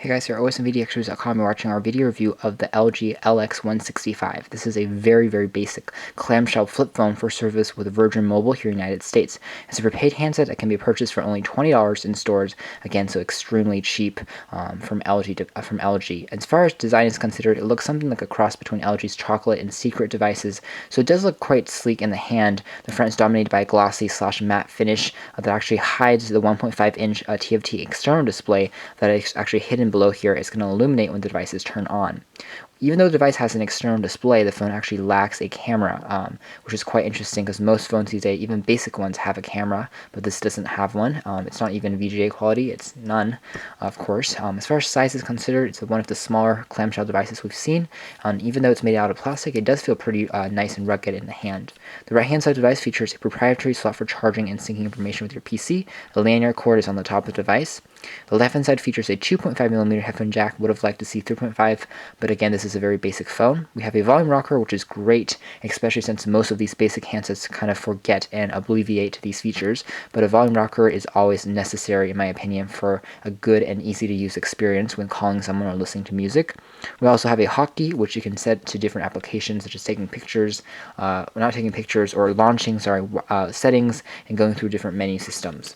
Hey guys, here at OSMVDXers.com. You're watching our video review of the LG LX165. This is a very basic clamshell flip phone for service with Virgin Mobile here in the United States. It's a prepaid handset that can be purchased for only $20 in stores. Again, so extremely cheap from LG. As far as design is considered, it looks something like a cross between LG's Chocolate and Secret devices. So it does look quite sleek in the hand. The front is dominated by a glossy/matte finish that actually hides the 1.5-inch TFT external display that is actually hidden below here. Is going to illuminate when the device is turned on. Even though the device has an external display, the phone actually lacks a camera, which is quite interesting because most phones these days, even basic ones, have a camera, but this doesn't have one. It's not even VGA quality, it's none, of course. As far as size is considered, it's one of the smaller clamshell devices we've seen. Even though it's made out of plastic, it does feel pretty nice and rugged in the hand. The right-hand side device features a proprietary slot for charging and syncing information with your PC. The lanyard cord is on the top of the device. The left-hand side features a 2.5mm headphone jack. Would have liked to see 3.5, but again, this is a very basic phone. We have a volume rocker, which is great, especially since most of these basic handsets kind of forget and abbreviate these features, but a volume rocker is always necessary, in my opinion, for a good and easy-to-use experience when calling someone or listening to music. We also have a hotkey, which you can set to different applications, such as taking pictures, not taking pictures, or launching, settings, and going through different menu systems.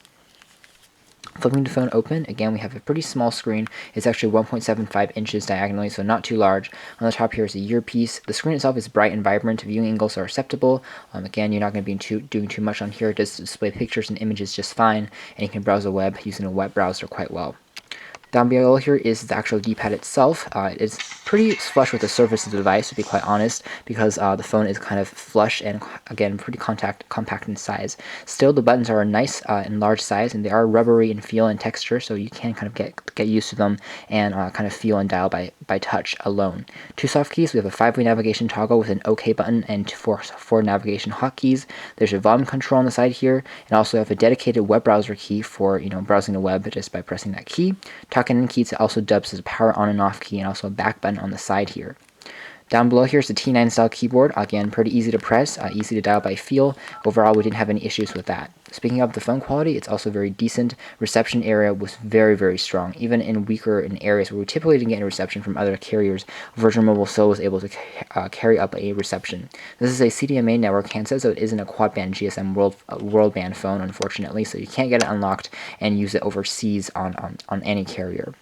Flipping the phone open, again, we have a pretty small screen. It's actually 1.75 inches diagonally, so not too large. On the top here is a earpiece. The screen itself is bright and vibrant. Viewing angles are acceptable. Again, you're not going to be doing too much on here. It does display pictures and images just fine, and you can browse the web using a web browser quite well. Down below here is the actual D-pad itself. It's pretty flush with the surface of the device, to be quite honest, because the phone is kind of flush and, again, pretty compact in size. Still, the buttons are a nice and large size, and they are rubbery in feel and texture, so you can kind of get used to them and kind of feel and dial by touch alone. Two soft keys. We have a 5-way navigation toggle with an OK button and four navigation hotkeys. There's a volume control on the side here, and also have a dedicated web browser key for browsing the web just by pressing that key. Tuck and in key also dubs as a power on and off key, and also a back button on the side here. Down below here is the T9 style keyboard. Again, pretty easy to press, easy to dial by feel. Overall, we didn't have any issues with that. Speaking of the phone quality, it's also very decent. Reception area was very strong. Even in weaker areas where we typically didn't get any reception from other carriers, Virgin Mobile still was able to carry up a reception. This is a CDMA network handset, so it isn't a quad-band GSM world band phone, unfortunately, so you can't get it unlocked and use it overseas on any carrier.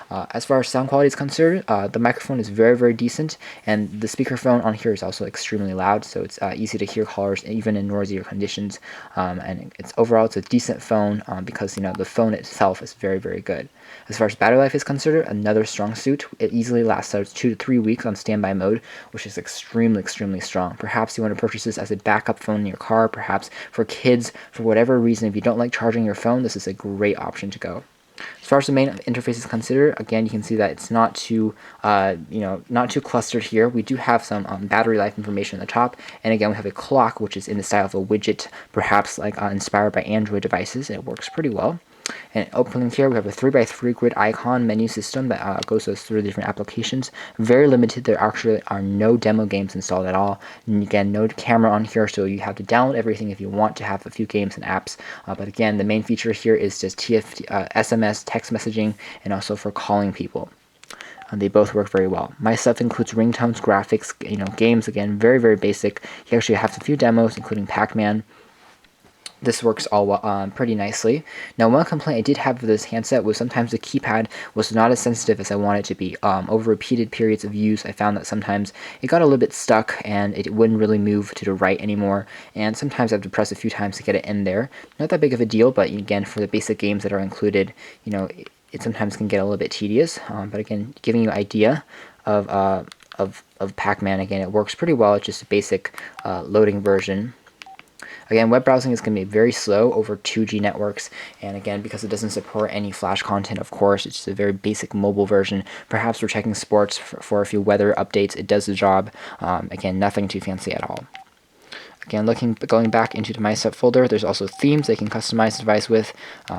As far as sound quality is concerned, the microphone is very decent, and the speakerphone on here is also extremely loud, so it's easy to hear callers even in noisier conditions. And overall it's a decent phone because the phone itself is very good. As far as battery life is concerned, another strong suit. It easily lasts 2 to 3 weeks on standby mode, which is extremely strong. Perhaps you want to purchase this as a backup phone in your car, perhaps for kids, for whatever reason. If you don't like charging your phone, this is a great option to go. As far as the main interface is considered, again, you can see that it's not too, not too clustered here. We do have some battery life information at the top, and again, we have a clock, which is in the style of a widget, perhaps like inspired by Android devices. It works pretty well. And opening here, we have a 3x3 grid icon menu system that goes through different applications. Very limited. There actually are no demo games installed at all. And again, no camera on here, so you have to download everything if you want to have a few games and apps. But again, the main feature here is just SMS, text messaging, and also for calling people. They both work very well. My stuff includes ringtones, graphics, games. Again, very basic. You actually have a few demos, including Pac-Man. This works all pretty nicely. Now, one complaint I did have with this handset was sometimes the keypad was not as sensitive as I wanted it to be. Over repeated periods of use, I found that sometimes it got a little bit stuck and it wouldn't really move to the right anymore, and sometimes I have to press a few times to get it in there. Not that big of a deal, but again, for the basic games that are included, it sometimes can get a little bit tedious. But again, giving you an idea of Pac-Man, again, it works pretty well. It's just a basic loading version. Again, web browsing is going to be very slow over 2G networks, and again, because it doesn't support any Flash content, of course, it's just a very basic mobile version. Perhaps for checking sports, for a few weather updates, it does the job. Again, nothing too fancy at all. Again, going back into the My Setup folder, there's also themes they can customize the device with.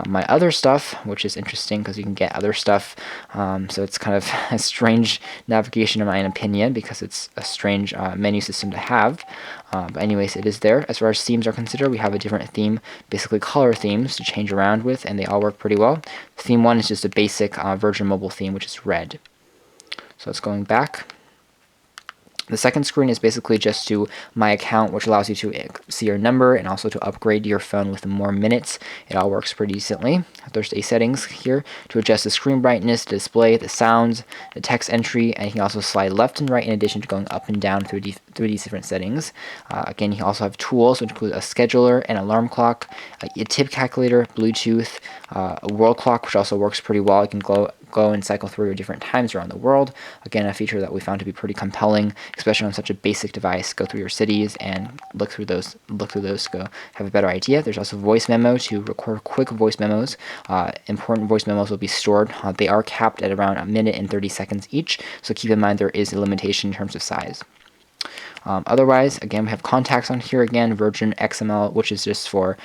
My other stuff, which is interesting because you can get other stuff. So it's kind of a strange navigation in my opinion because it's a strange menu system to have. But anyways, it is there. As far as themes are considered, we have a different theme, basically color themes to change around with, and they all work pretty well. Theme 1 is just a basic Virgin Mobile theme, which is red. So it's going back. The second screen is basically just to My Account, which allows you to see your number and also to upgrade your phone with more minutes. It all works pretty decently. There's a settings here to adjust the screen brightness, the display, the sounds, the text entry, and you can also slide left and right in addition to going up and down through these different settings. Again, you can also have tools, which include a scheduler, an alarm clock, a tip calculator, Bluetooth, a world clock, which also works pretty well. You can go and cycle through your different times around the world. Again, a feature that we found to be pretty compelling, especially on such a basic device. Go through your cities and look through those, go have a better idea. There's also voice memo to record quick voice memos. Important voice memos will be stored. They are capped at around 1 minute and 30 seconds each, so keep in mind there is a limitation in terms of size. Otherwise, again, we have contacts on here again, Virgin XML, which is just for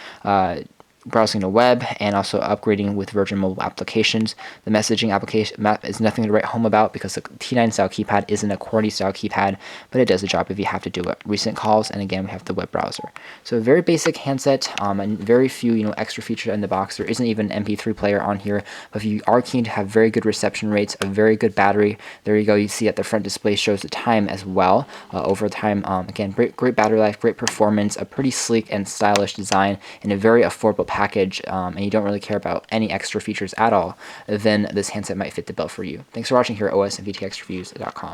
browsing the web and also upgrading with Virgin Mobile applications. The messaging application map is nothing to write home about because the T9 style keypad isn't a QWERTY style keypad, but it does the job if you have to do it. Recent calls, and again, we have the web browser. So a very basic handset, and very few extra features in the box. There isn't even an MP3 player on here, but if you are keen to have very good reception rates, a very good battery, there you go. You see that the front display shows the time as well over time. Again, great battery life, great performance, a pretty sleek and stylish design, and a very affordable package, and you don't really care about any extra features at all, then this handset might fit the bill for you. Thanks for watching here at osandvtxreviews.com.